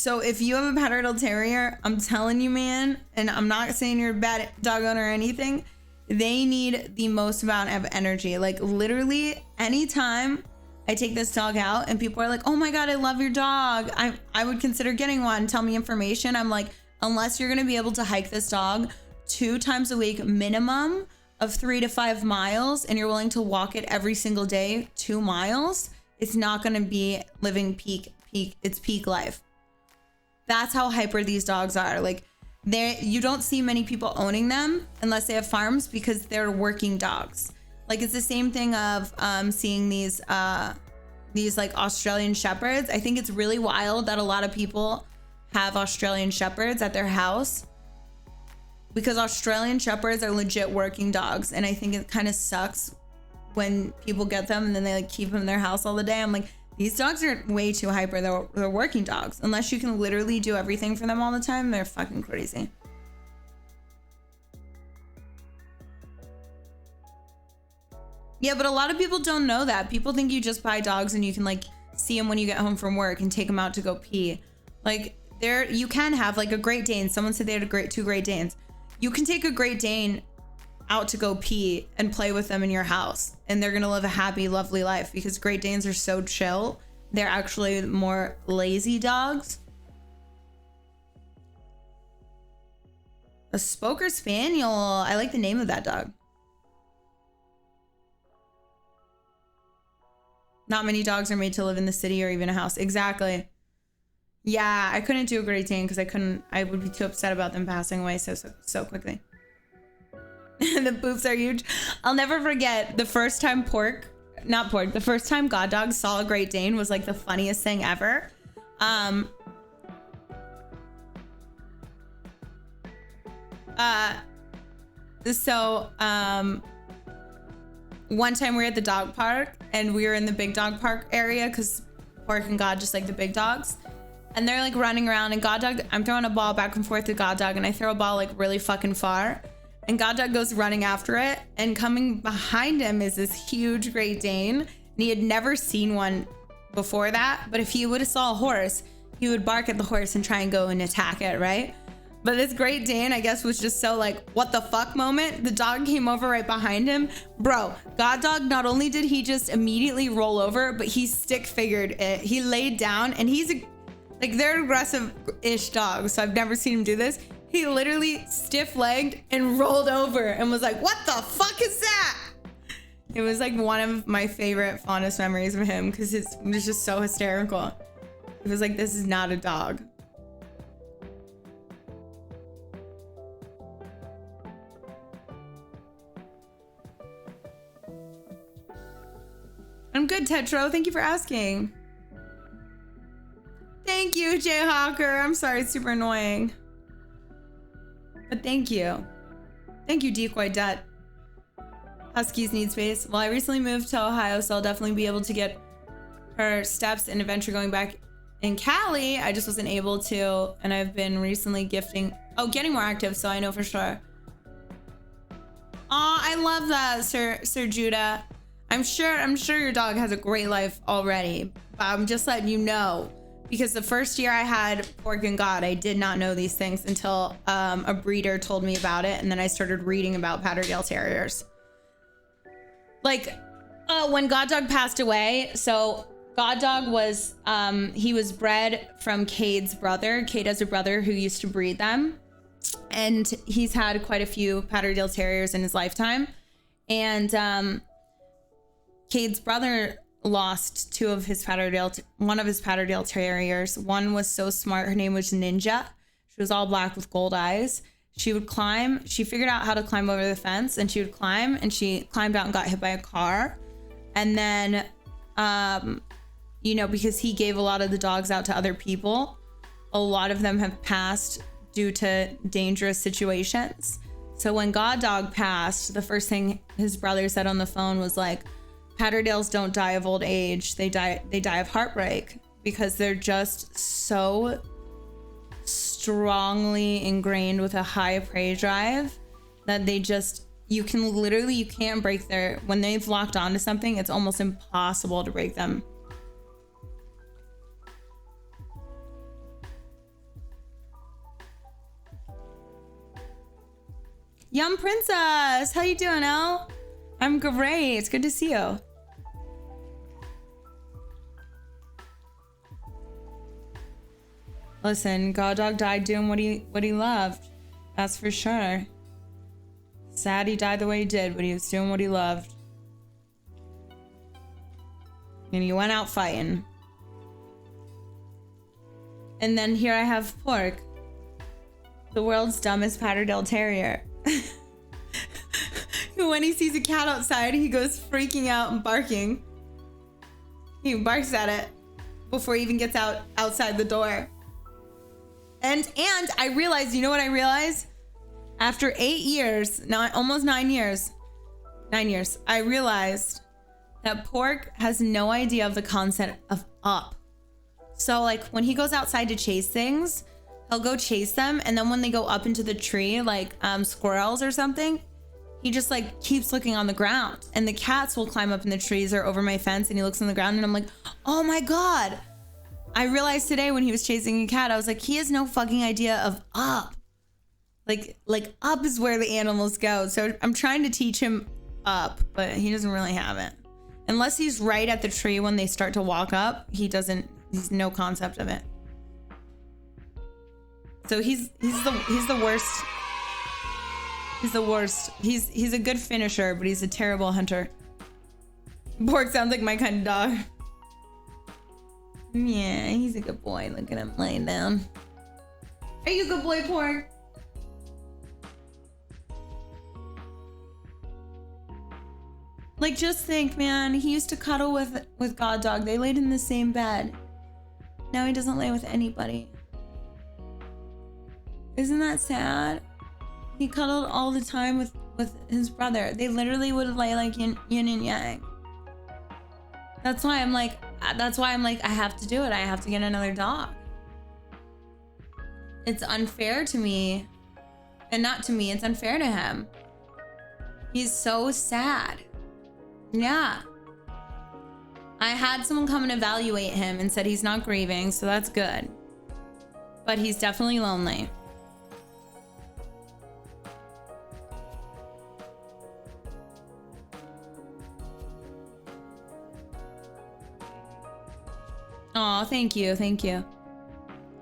So if you have a Patterdale Terrier, I'm telling you, man, and I'm not saying you're a bad dog owner or anything, they need the most amount of energy. Like literally anytime I take this dog out and people are like, oh my God, I love your dog, I would consider getting one, tell me information. I'm like, unless you're gonna be able to hike this dog 2 times a week minimum of 3 to 5 miles, and you're willing to walk it every single day 2 miles, it's not gonna be living its peak life. That's how hyper these dogs are. Like you don't see many people owning them unless they have farms, because they're working dogs. Like it's the same thing of seeing these like Australian Shepherds. I think it's really wild that a lot of people have Australian Shepherds at their house, because Australian Shepherds are legit working dogs. And I think it kind of sucks when people get them and then they like keep them in their house all the day. I'm like, these dogs are way too hyper. They're working dogs. Unless you can literally do everything for them all the time, they're fucking crazy. Yeah, but a lot of people don't know that. People think you just buy dogs and you can like see them when you get home from work and take them out to go pee. Like you can have like a Great Dane. Someone said they had 2 Great Danes. You can take a Great Dane out to go pee and play with them in your house, and they're gonna live a happy, lovely life, because Great Danes are so chill. They're actually more lazy dogs. A Spoker Spaniel. I like the name of that dog. Not many dogs are made to live in the city or even a house. Exactly. Yeah, I couldn't do a Great Dane because I would be too upset about them passing away so quickly. The boobs are huge. I'll never forget the first time the first time God Dog saw a Great Dane was like the funniest thing ever. One time we were at the dog park and we were in the big dog park area, because Pork and God just like the big dogs. And they're like running around, and God Dog, I'm throwing a ball back and forth to God Dog, and I throw a ball like really fucking far. And God Dog goes running after it, and coming behind him is this huge Great Dane. And he had never seen one before that, but if he would have saw a horse, he would bark at the horse and try and go and attack it, right? But this Great Dane, I guess, was just so like, what the fuck moment. The dog came over right behind him. Bro, God Dog, not only did he just immediately roll over, but he stick figured it. He laid down, and they're aggressive-ish dogs, so I've never seen him do this. He literally stiff-legged and rolled over and was like, what the fuck is that? It was like one of my favorite, fondest memories of him, because it was just so hysterical. It was like, this is not a dog. I'm good, Tetro. Thank you for asking. Thank you, Jayhawker. I'm sorry, it's super annoying. But thank you. Thank you, Decoy Debt. Huskies need space. Well, I recently moved to Ohio, so I'll definitely be able to get her steps and adventure going back in Cali. I just wasn't able to, and I've been recently getting more active, so I know for sure. Aw, I love that, Sir Judah. I'm sure your dog has a great life already, but I'm just letting you know. Because the first year I had Pork and God, I did not know these things until a breeder told me about it, and then I started reading about Patterdale Terriers. Like, when God Dog passed away, so God Dog was, he was bred from Cade's brother. Cade has a brother who used to breed them, and he's had quite a few Patterdale Terriers in his lifetime. And Cade's brother lost one of his Patterdale Terriers. One was so smart, her name was Ninja. She was all black with gold eyes. She would climb. She figured out how to climb over the fence, and she would climb, and she climbed out and got hit by a car. And then, because he gave a lot of the dogs out to other people, a lot of them have passed due to dangerous situations. So when God Dog passed, the first thing his brother said on the phone was like, Patterdales don't die of old age. They die of heartbreak, because they're just so strongly ingrained with a high prey drive that you can't break when they've locked onto something, it's almost impossible to break them. Yum Princess, how you doing, Elle? I'm great. It's good to see you. Listen, God Dog died doing what he loved. That's for sure. Sad he died the way he did, but he was doing what he loved. And he went out fighting. And then here I have Pork, the world's dumbest Patterdale Terrier. When he sees a cat outside, he goes freaking out and barking. He barks at it before he even gets outside the door. And I realized, you know what I realized? After 8 years, almost 9 years, I realized that Pork has no idea of the concept of up. So like when he goes outside to chase things, he'll go chase them. And then when they go up into the tree, like squirrels or something, he just like keeps looking on the ground. And the cats will climb up in the trees or over my fence and he looks on the ground and I'm like, oh my God. I realized today when he was chasing a cat, I was like, he has no fucking idea of up. Like up is where the animals go. So I'm trying to teach him up, but he doesn't really have it. Unless he's right at the tree when they start to walk up, he's no concept of it. So he's the worst. He's the worst. He's a good finisher, but he's a terrible hunter. Pork sounds like my kind of dog. Yeah, he's a good boy. Look at him laying down. Are you a good boy, Pork? Like, just think, man. He used to cuddle with God Dog. They laid in the same bed. Now he doesn't lay with anybody. Isn't that sad? He cuddled all the time with his brother. They literally would lay like yin and yang. That's why I'm like, I have to do it. I have to get another dog. It's unfair to me. And not to me, it's unfair to him. He's so sad. Yeah. I had someone come and evaluate him and said he's not grieving, so that's good. But he's definitely lonely. Oh, thank you. Thank you.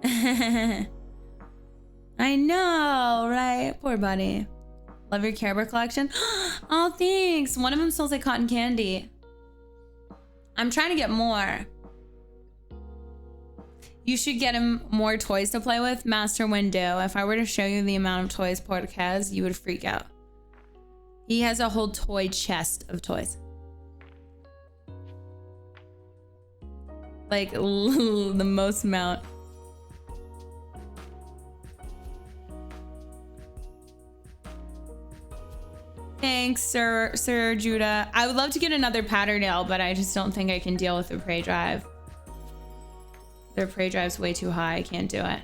I know, right? Poor buddy. Love your Care Bear collection. Oh, thanks. One of them smells like cotton candy. I'm trying to get more. You should get him more toys to play with. Master Window. If I were to show you the amount of toys Pork has, you would freak out. He has a whole toy chest of toys. Like the most amount. Thanks, Sir Judah. I would love to get another Patterdale, but I just don't think I can deal with the prey drive. Their prey drive's way too high. I can't do it.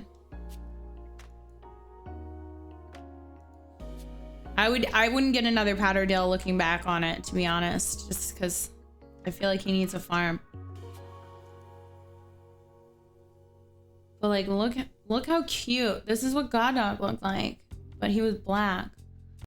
I wouldn't get another Patterdale looking back on it, to be honest, just because I feel like he needs a farm. But like, look how cute. This is what God Dog looked like, but he was black.